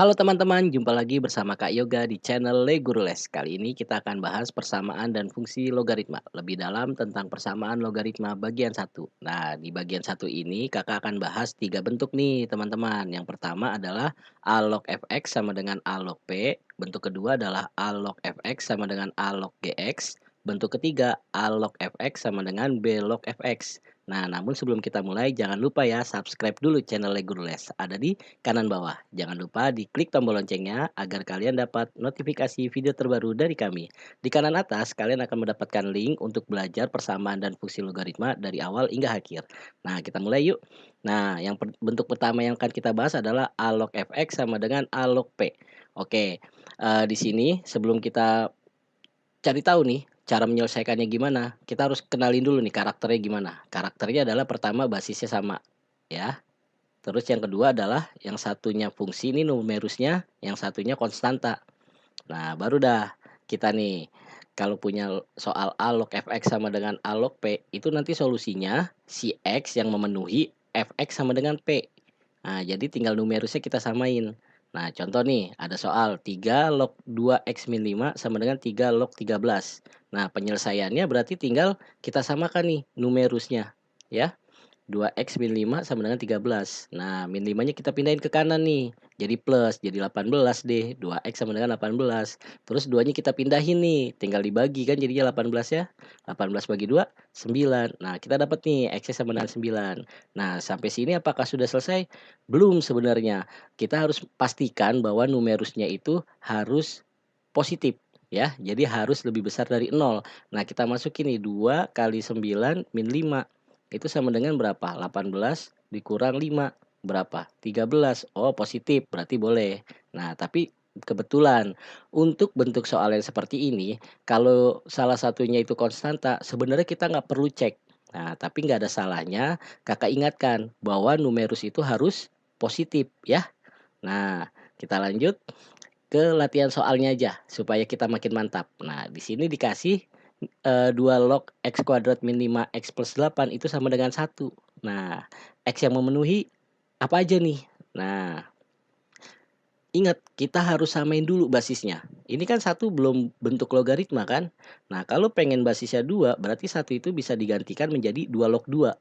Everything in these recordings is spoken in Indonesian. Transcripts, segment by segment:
Halo teman-teman, jumpa lagi bersama Kak Yoga di channel Le Guru Les. Kali ini kita akan bahas persamaan dan fungsi logaritma. Lebih dalam tentang persamaan logaritma bagian satu. Nah, di bagian satu ini kakak akan bahas tiga bentuk nih teman-teman. Yang pertama adalah A log fx sama dengan A log p. Bentuk kedua adalah A log fx sama dengan A log gx. Bentuk ketiga A log fx sama dengan B log fx. Nah, namun sebelum kita mulai, jangan lupa ya subscribe dulu channel Le Guru Les. Ada di kanan bawah. Jangan lupa diklik tombol loncengnya agar kalian dapat notifikasi video terbaru dari kami. Di kanan atas, kalian akan mendapatkan link untuk belajar persamaan dan fungsi logaritma dari awal hingga akhir. Nah, kita mulai yuk. Nah, bentuk pertama yang akan kita bahas adalah A log fx sama dengan A log p. Oke, di sini sebelum kita cari tahu nih cara menyelesaikannya gimana, kita harus kenalin dulu nih karakternya gimana. Karakternya adalah pertama basisnya sama, ya. Terus yang kedua adalah yang satunya fungsi ini numerusnya, yang satunya konstanta. Nah, baru dah kita nih kalau punya soal A log fx sama dengan A log p, itu nanti solusinya si x yang memenuhi fx sama dengan p. Nah, jadi tinggal numerusnya kita samain. Nah, contoh nih, ada soal 3 log 2x min 5 sama dengan 3 log 13. Nah, penyelesaiannya berarti tinggal kita samakan nih numerusnya, ya. 2x min 5 sama dengan 13. Nah, min 5-nya kita pindahin ke kanan nih. Jadi plus, jadi 18 deh. 2x sama dengan 18. Terus 2-nya kita pindahin nih. Tinggal dibagi kan jadinya 18 ya. 18 bagi 2, 9. Nah, kita dapat nih x sama dengan 9. Nah, sampai sini apakah sudah selesai? Belum sebenarnya. Kita harus pastikan bahwa numerusnya itu harus positif ya. Jadi harus lebih besar dari 0. Nah, kita masukin nih 2 kali 9 min 5. Itu sama dengan berapa? 18 dikurang 5. Berapa? 13. Oh, positif. Berarti boleh. Nah, tapi kebetulan untuk bentuk soal yang seperti ini, kalau salah satunya itu konstanta, sebenarnya kita nggak perlu cek. Nah, tapi nggak ada salahnya kakak ingatkan bahwa numerus itu harus positif ya. Nah, kita lanjut ke latihan soalnya aja supaya kita makin mantap. Nah, di sini dikasih 2 log x kuadrat min 5x plus 8 itu sama dengan 1. Nah, x yang memenuhi apa aja nih? Nah, ingat kita harus samain dulu basisnya. Ini kan satu belum bentuk logaritma kan? Nah, kalau pengen basisnya 2 berarti satu itu bisa digantikan menjadi 2 log 2.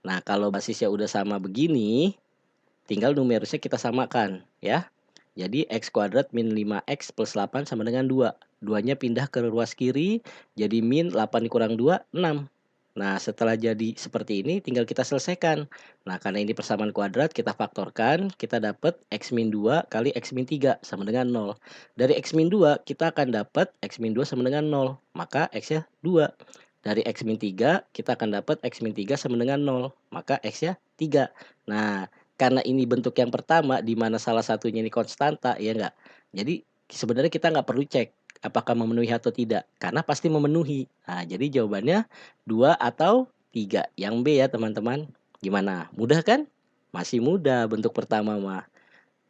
Nah, kalau basisnya udah sama begini, tinggal numerusnya kita samakan ya. Jadi x kuadrat min 5x plus 8 sama dengan 2. 2-nya pindah ke ruas kiri, jadi min 8 dikurang 2, 6. Nah, setelah jadi seperti ini tinggal kita selesaikan. Nah, karena ini persamaan kuadrat, kita faktorkan, kita dapat x min 2 kali x min 3 sama dengan 0. Dari x min 2, kita akan dapat x min 2 sama dengan 0. Maka x-nya 2. Dari x min 3, kita akan dapat x min 3 sama dengan 0. Maka x-nya 3. Nah, karena ini bentuk yang pertama di mana salah satunya ini konstanta, ya enggak? Jadi sebenarnya kita nggak perlu cek apakah memenuhi atau tidak, karena pasti memenuhi. Nah, jadi jawabannya 2 atau 3. Yang B ya, teman-teman. Gimana? Mudah kan? Masih mudah bentuk pertama mah.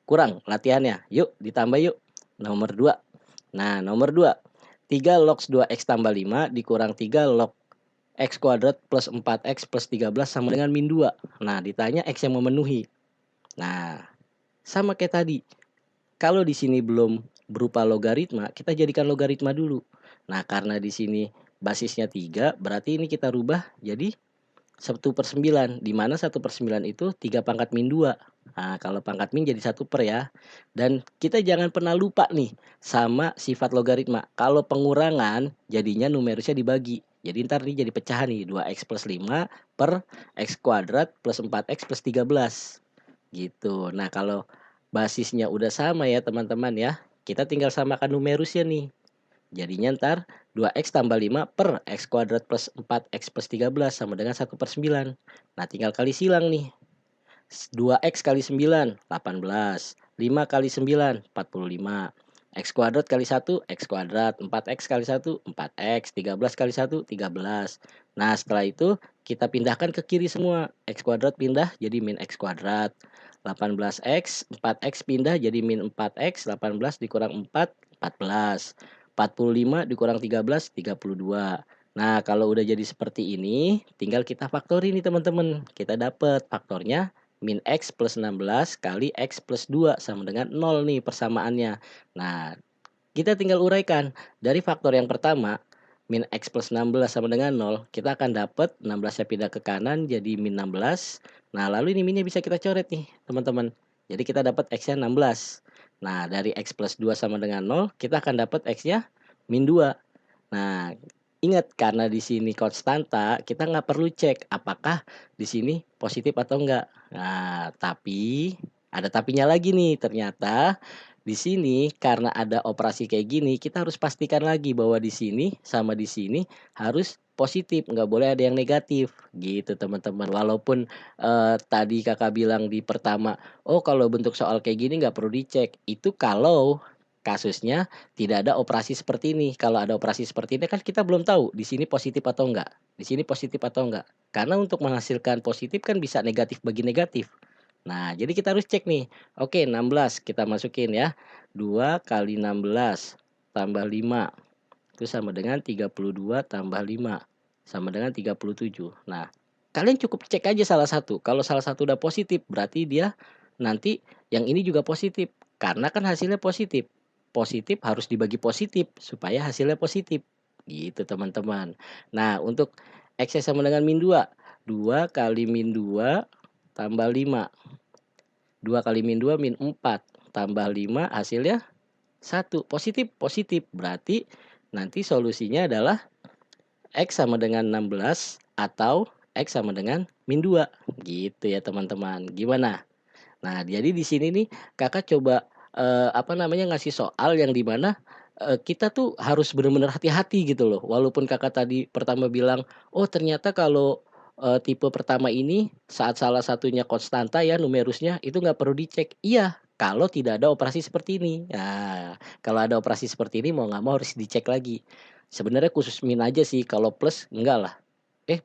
Kurang latihannya. Yuk, ditambah yuk. Nomor 2. Nah, nomor 2. 3 log 2x tambah 5 dikurang 3 log x kuadrat plus 4x plus 13 sama dengan min 2. Nah, ditanya x yang memenuhi. Nah, sama kayak tadi. Kalau di sini belum berupa logaritma, kita jadikan logaritma dulu. Nah, karena di sini basisnya 3, berarti ini kita rubah jadi 1/9. Di mana 1/9 itu 3 pangkat min 2. Nah, kalau pangkat min jadi 1 per ya. Dan kita jangan pernah lupa nih sama sifat logaritma. Kalau pengurangan, jadinya numerusnya dibagi. Jadi ntar nih jadi pecahan nih. 2x plus 5 per x kuadrat plus 4x plus 13. Gitu. Nah, kalau basisnya udah sama ya teman-teman ya, kita tinggal samakan numerusnya nih. Jadinya ntar 2x tambah 5 per x kuadrat plus 4x plus 13 sama dengan 1/9. Nah, tinggal kali silang nih. 2x kali 9, 18. 5 kali 9, 45. X kuadrat kali 1, X kuadrat. 4x kali 1, 4x. 13 kali 1, 13. Nah, setelah itu kita pindahkan ke kiri semua. X kuadrat pindah jadi min X kuadrat. 18x, 4x pindah jadi min 4x. 18 dikurang 4, 14. 45 dikurang 13, 32. Nah, kalau udah jadi seperti ini, tinggal kita faktori nih teman-teman. Kita dapat faktornya min X plus 16 kali X plus 2 sama dengan 0 nih persamaannya. Nah, kita tinggal uraikan. Dari faktor yang pertama, min X plus 16 sama dengan 0, kita akan dapat 16-nya pindah ke kanan jadi min 16. Nah, lalu ini minnya bisa kita coret nih, teman-teman. Jadi kita dapat X-nya 16. Nah, dari X plus 2 sama dengan 0, kita akan dapat X-nya min 2. Nah, ingat karena di sini konstanta, kita nggak perlu cek apakah di sini positif atau enggak. Nah, tapi ada tapinya lagi nih. Ternyata di sini karena ada operasi kayak gini, kita harus pastikan lagi bahwa di sini sama di sini harus positif, nggak boleh ada yang negatif gitu teman-teman. Walaupun tadi kakak bilang di pertama, oh kalau bentuk soal kayak gini nggak perlu dicek. Itu kalau kasusnya tidak ada operasi seperti ini. Kalau ada operasi seperti ini kan kita belum tahu di sini positif atau enggak. Di sini positif atau enggak. Karena untuk menghasilkan positif kan bisa negatif bagi negatif. Nah, jadi kita harus cek nih. Oke, 16 kita masukin ya. 2 kali 16 tambah 5 itu sama dengan 32 tambah 5 sama dengan 37. Nah, kalian cukup cek aja salah satu. Kalau salah satu udah positif, berarti dia nanti yang ini juga positif. Karena kan hasilnya positif. Positif harus dibagi positif supaya hasilnya positif. Gitu teman-teman. Nah, untuk X sama dengan min 2. 2 kali min 2 tambah 5. 2 kali min 2 min 4 tambah 5 hasilnya 1. Positif, positif. Berarti nanti solusinya adalah X sama dengan 16 atau X sama dengan min 2. Gitu ya teman-teman. Gimana? Nah, jadi di sini nih Kakak coba ngasih soal yang di mana kita tuh harus benar-benar hati-hati gitu loh. Walaupun Kakak tadi pertama bilang, "Oh, ternyata kalau tipe pertama ini saat salah satunya konstanta ya numerusnya itu nggak perlu dicek." Iya, kalau tidak ada operasi seperti ini. Nah, kalau ada operasi seperti ini mau nggak mau harus dicek lagi. Sebenarnya khusus min aja sih, kalau plus enggak lah.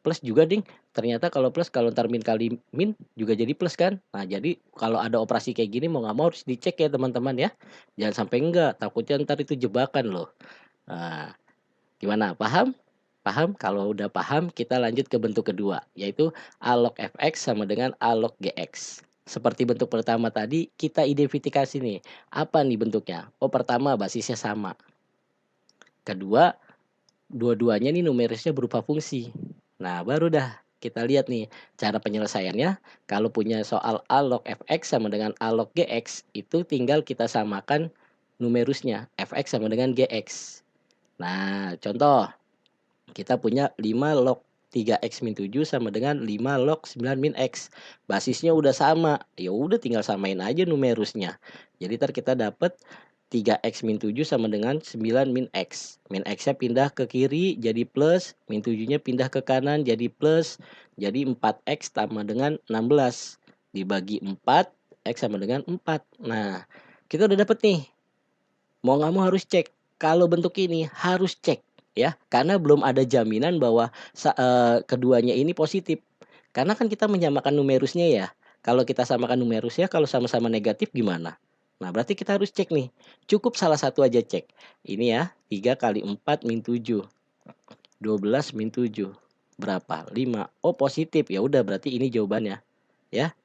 Plus juga ding, ternyata kalau plus kalau ntar min kali min juga jadi plus kan. Nah, jadi kalau ada operasi kayak gini mau nggak mau harus dicek ya teman-teman ya. Jangan sampai enggak, takutnya ntar itu jebakan loh. Nah, gimana? Paham? Paham? Kalau udah paham, kita lanjut ke bentuk kedua, yaitu A log fx sama dengan A log gx. Seperti bentuk pertama tadi, kita identifikasi nih. Apa nih bentuknya? Oh, pertama basisnya sama. Kedua, dua-duanya nih numerisnya berupa fungsi. Nah, baru dah kita lihat nih cara penyelesaiannya. Kalau punya soal A log fx sama dengan A log gx, itu tinggal kita samakan numerusnya. Fx sama dengan gx. Nah, contoh. Kita punya 5 log 3x min 7 sama dengan 5 log 9 min x. Basisnya udah sama. Ya udah tinggal samain aja numerusnya. Jadi ntar kita dapat 3x min 7 sama dengan 9 min x. Min x-nya pindah ke kiri jadi plus, min 7-nya pindah ke kanan jadi plus. Jadi 4x sama dengan 16. Dibagi 4, x sama dengan 4. Nah, kita udah dapet nih. Mau nggak mau harus cek. Kalau bentuk ini harus cek ya, karena belum ada jaminan bahwa keduanya ini positif. Karena kan kita menyamakan numerusnya ya. Kalau kita samakan numerusnya, kalau sama-sama negatif gimana? Nah, berarti kita harus cek nih. Cukup salah satu aja cek. Ini ya, 3 kali 4 min 7. 12 min 7. Berapa? 5. Oh, positif. Ya udah berarti ini jawabannya. Ya,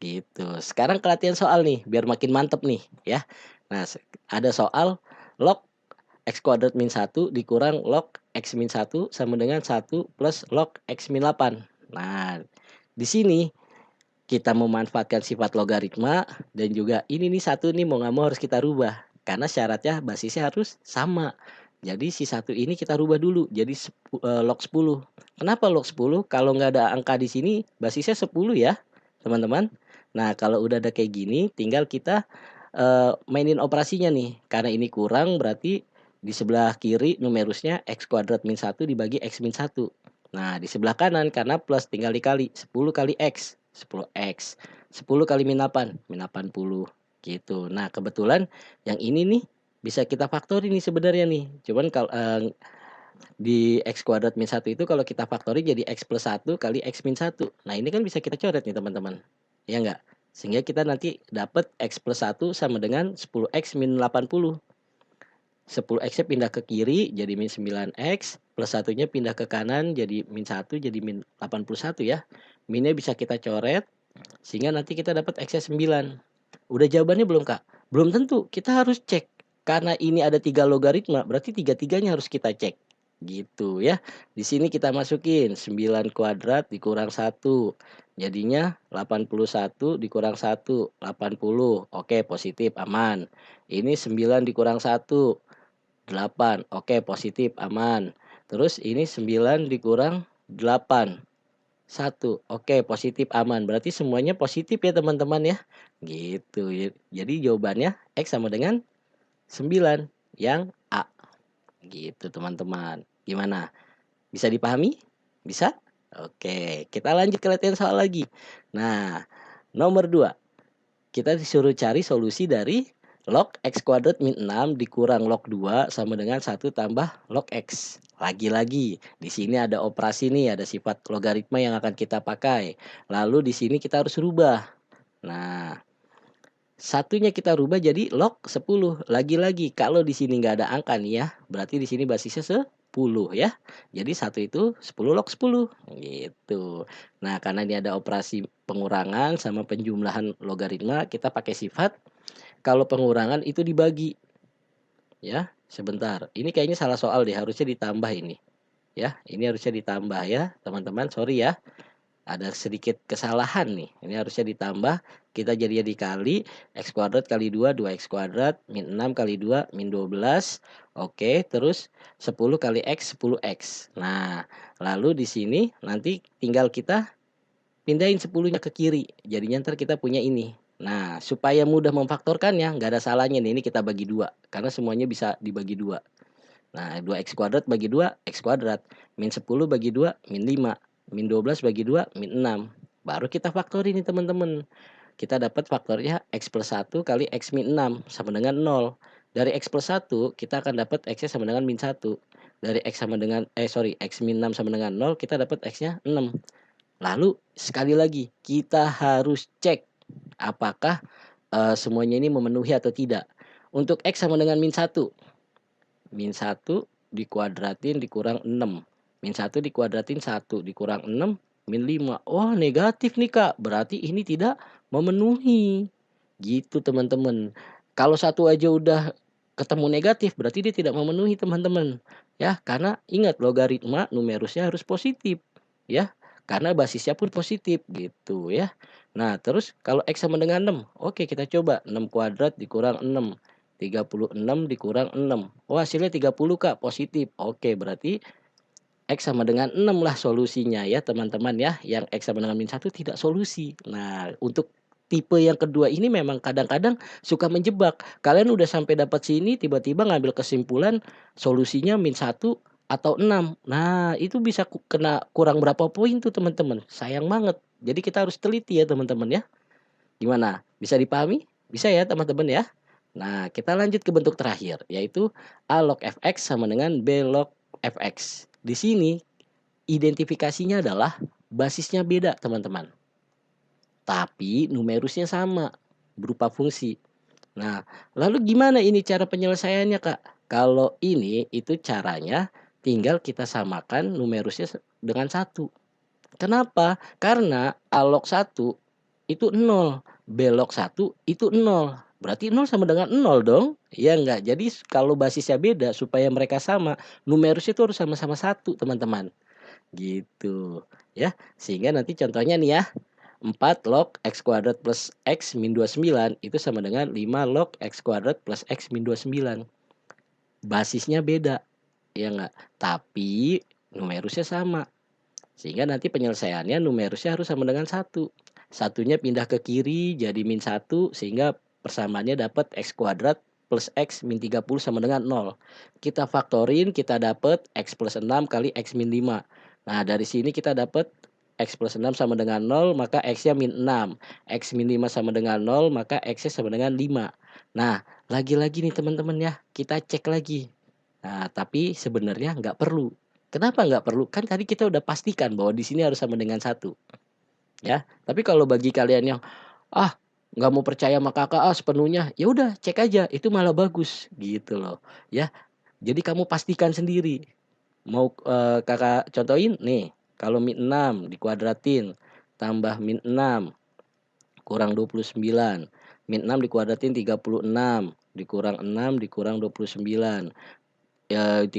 gitu. Sekarang ke latihan soal nih, biar makin mantep nih ya. Nah, ada soal log X kuadrat min 1 dikurang log X min 1 sama dengan 1 plus log X min 8. Nah, di sini kita memanfaatkan sifat logaritma dan juga ini nih satu nih mau nggak mau harus kita rubah. Karena syaratnya basisnya harus sama. Jadi si satu ini kita rubah dulu jadi log 10. Kenapa log 10? Kalau nggak ada angka di sini basisnya 10 ya teman-teman. Nah, kalau udah ada kayak gini tinggal kita mainin operasinya nih. Karena ini kurang berarti di sebelah kiri numerusnya X kuadrat min 1 dibagi X min 1. Nah, di sebelah kanan karena plus tinggal dikali 10 kali X, 10X. 10 kali min 8, min 80 gitu. Nah, kebetulan yang ini nih bisa kita faktori nih sebenarnya nih. Cuman kalau di X kuadrat min 1 itu kalau kita faktori jadi X plus 1 kali X min 1. Nah, ini kan bisa kita coret nih teman-teman. Ya enggak? Sehingga kita nanti dapat X plus 1 sama dengan 10X min 80. 10X-nya pindah ke kiri jadi min 9X, plus satunya pindah ke kanan jadi min 1 jadi min 81 ya. Minnya bisa kita coret, Sehingga nanti kita dapat X-nya 9. Udah jawabannya belum, Kak? Belum tentu, kita harus cek. Karena ini ada 3 logaritma, berarti tiga-tiganya harus kita cek. Gitu ya. Di sini kita masukin 9 kuadrat dikurang 1. Jadinya 81 dikurang 1, 80. Oke, positif, aman. Ini 9 dikurang 1, 8. Oke, positif, aman. Terus ini 9 dikurang 8. 1. Oke, positif, aman. Berarti semuanya positif ya, teman-teman ya. Gitu. Jadi jawabannya X sama dengan 9 yang A. Gitu, teman-teman. Gimana? Bisa dipahami? Bisa? Oke, kita lanjut ke latihan soal lagi. Nah, nomor 2. Kita disuruh cari solusi dari log X kuadrat min 6 dikurang log 2 sama dengan 1 tambah log X. Lagi-lagi, di sini ada operasi nih, ada sifat logaritma yang akan kita pakai. Lalu di sini kita harus rubah. Nah, satunya kita rubah jadi log 10. Lagi-lagi, kalau di sini nggak ada angka nih ya, berarti di sini basisnya 10 ya. Jadi 1 itu 10 log 10 gitu. Nah, karena ini ada operasi pengurangan sama penjumlahan logaritma, kita pakai sifat kalau pengurangan itu dibagi. Ya, sebentar. Ini kayaknya salah soal deh, harusnya ditambah ini. Ya, ini harusnya ditambah ya, teman-teman. Sorry ya. Ada sedikit kesalahan nih. Ini harusnya ditambah, kita jadinya dikali X kuadrat kali 2, 2X kuadrat, min 6 kali 2, min 12. Oke, terus 10 kali X, 10X. Nah, lalu di sini nanti tinggal kita pindahin 10-nya ke kiri. Jadinya ntar kita punya ini. Nah, supaya mudah memfaktorkannya, nggak ada salahnya nih, ini kita bagi 2. Karena semuanya bisa dibagi 2. Nah, 2X kuadrat bagi 2, X kuadrat. Min 10 bagi 2, min 5. Min 12 bagi 2, min 6. Baru kita faktorin nih, teman-teman. Kita dapat faktornya X plus 1 kali X min 6 sama dengan 0. Dari X plus 1, kita akan dapat X-nya sama dengan min 1. Dari X sama dengan, X min 6 sama dengan 0, kita dapat X-nya 6. Lalu, sekali lagi, kita harus cek apakah semuanya ini memenuhi atau tidak. Untuk X sama dengan min 1, min 1 dikuadratin dikurang 6. Min 1 dikuadratin 1 dikurang 6, min 5. Oh, negatif nih, Kak. Berarti ini tidak memenuhi. Gitu, teman-teman. Kalau satu aja udah ketemu negatif, berarti dia tidak memenuhi, teman-teman. Ya, karena ingat logaritma numerusnya harus positif. Ya, karena basisnya pun positif gitu ya. Nah, terus kalau X sama dengan 6, oke kita coba 6 kuadrat dikurang 6. 36 dikurang 6. Oh, hasilnya 30, Kak, positif. Oke, berarti X sama dengan 6 lah solusinya ya, teman-teman ya. Yang X sama dengan min 1 tidak solusi. Nah, untuk tipe yang kedua ini memang kadang-kadang suka menjebak. Kalian udah sampai dapat sini, tiba-tiba ngambil kesimpulan solusinya min 1 atau 6. Nah, itu bisa kena kurang berapa poin tuh, teman-teman. Sayang banget. Jadi kita harus teliti ya, teman-teman ya. Gimana? Bisa dipahami? Bisa ya, teman-teman ya? Nah, kita lanjut ke bentuk terakhir, yaitu A log fx sama dengan B log fx. Di sini, identifikasinya adalah basisnya beda, teman-teman. Tapi numerusnya sama, berupa fungsi. Nah, lalu gimana ini cara penyelesaiannya, Kak? Kalau ini, itu caranya tinggal kita samakan numerusnya dengan 1. Kenapa? Karena A log 1 itu 0, B log 1 itu 0. Berarti 0 sama dengan 0 dong? Iya enggak? Jadi kalau basisnya beda supaya mereka sama, numerusnya itu harus sama-sama 1, teman-teman. Gitu, ya. Sehingga nanti contohnya nih ya, 4 log X kuadrat plus X min 29 itu sama dengan 5 log X kuadrat plus X min 29. Basisnya beda, ya enggak? Tapi numerusnya sama. Sehingga nanti penyelesaiannya numerusnya harus sama dengan 1. Satunya pindah ke kiri jadi min 1 sehingga persamaannya dapat X kuadrat plus X min 30 sama dengan 0. Kita faktorin, kita dapat X plus 6 kali X min 5. Nah, dari sini kita dapat X plus 6 sama dengan 0, maka X-nya min 6. X min 5 sama dengan 0, maka X-nya sama dengan 5. Nah, lagi-lagi nih teman-teman ya, kita cek lagi. Nah, tapi sebenarnya nggak perlu. Kenapa nggak perlu? Kan tadi kita udah pastikan bahwa di sini harus sama dengan 1. Ya. Tapi kalau bagi kalian yang, "Ah, nggak mau percaya sama Kakak sepenuhnya," ya udah cek aja, itu malah bagus, gitu loh, ya. Jadi kamu pastikan sendiri. Mau, Kakak contohin? Nih, kalau min 6 dikuadratin, tambah min 6 kurang 29. Min 6 dikuadratin 36, dikurang 6 dikurang 29. 36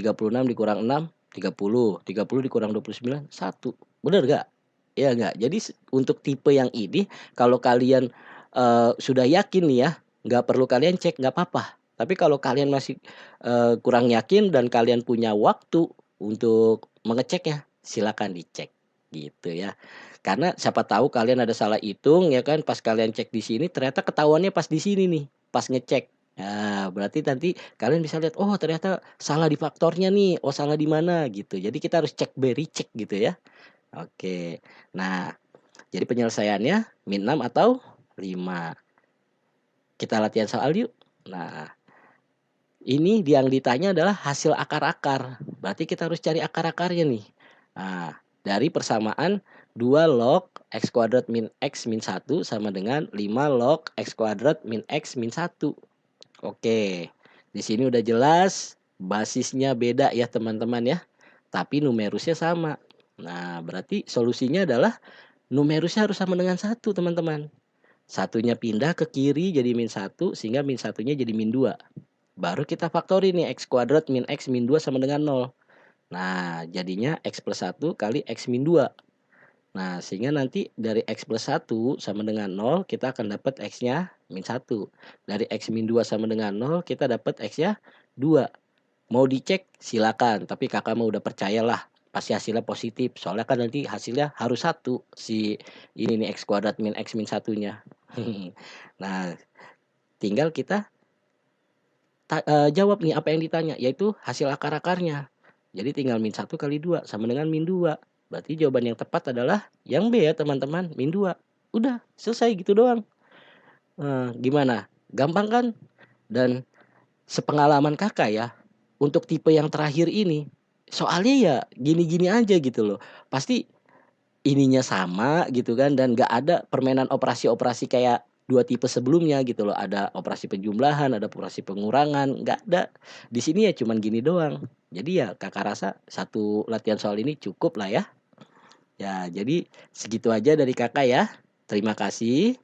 dikurang 6, 30. 30 dikurang 29, 1. Bener nggak? Iya nggak? Jadi untuk tipe yang ini kalau kalian, sudah yakin nih ya, nggak perlu kalian cek, nggak apa-apa. Tapi kalau kalian masih, kurang yakin dan kalian punya waktu untuk mengeceknya, silakan dicek, gitu ya. Karena siapa tahu kalian ada salah hitung ya kan, pas kalian cek di sini ternyata ketahuannya pas di sini nih, pas ngecek. Nah, berarti nanti kalian bisa lihat, oh ternyata salah di faktornya nih, oh salah di mana gitu. Jadi kita harus cek be recheck gitu ya. Oke. Nah, jadi penyelesaiannya min 6 atau 5. Kita latihan soal yuk. Nah, ini yang ditanya adalah hasil akar-akar. Berarti kita harus cari akar-akarnya nih. Nah, dari persamaan 2 log x kuadrat min x min 1 sama dengan 5 log x kuadrat min x min 1. Oke, di sini udah jelas basisnya beda ya teman-teman ya, tapi numerusnya sama. Nah, berarti solusinya adalah numerusnya harus sama dengan 1 teman-teman. Satunya pindah ke kiri jadi min 1 sehingga min satunya jadi min 2. Baru kita faktori nih x kuadrat min x min 2 sama dengan 0. Nah, jadinya x plus 1 kali x min 2. Nah, sehingga nanti dari x plus 1 sama dengan 0, kita akan dapat x-nya min 1. Dari x min 2 sama dengan 0, kita dapat x-nya 2. Mau dicek silakan, tapi kakak mau udah percayalah pasti hasilnya positif. Soalnya kan nanti hasilnya harus 1 si ini nih x kuadrat min x min 1-nya. Nah, tinggal kita jawab nih apa yang ditanya, yaitu hasil akar-akarnya. Jadi tinggal min 1 kali 2 sama dengan min 2. Berarti jawaban yang tepat adalah yang B ya teman-teman, min 2. Udah, selesai gitu doang. Gimana? Gampang kan? Dan sepengalaman kakak ya, untuk tipe yang terakhir ini, soalnya ya gini-gini aja gitu loh. Pasti ininya sama gitu kan dan nggak ada permainan operasi-operasi kayak dua tipe sebelumnya gitu loh. Ada operasi penjumlahan, ada operasi pengurangan, nggak ada. Di sini ya cuman gini doang. Jadi ya kakak rasa satu latihan soal ini cukup lah ya. Ya, jadi segitu aja dari kakak ya. Terima kasih.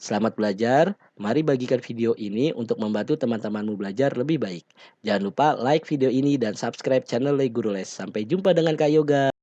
Selamat belajar. Mari bagikan video ini untuk membantu teman-temanmu belajar lebih baik. Jangan lupa like video ini dan subscribe channel Le Guru Les. Sampai jumpa dengan Kak Yoga.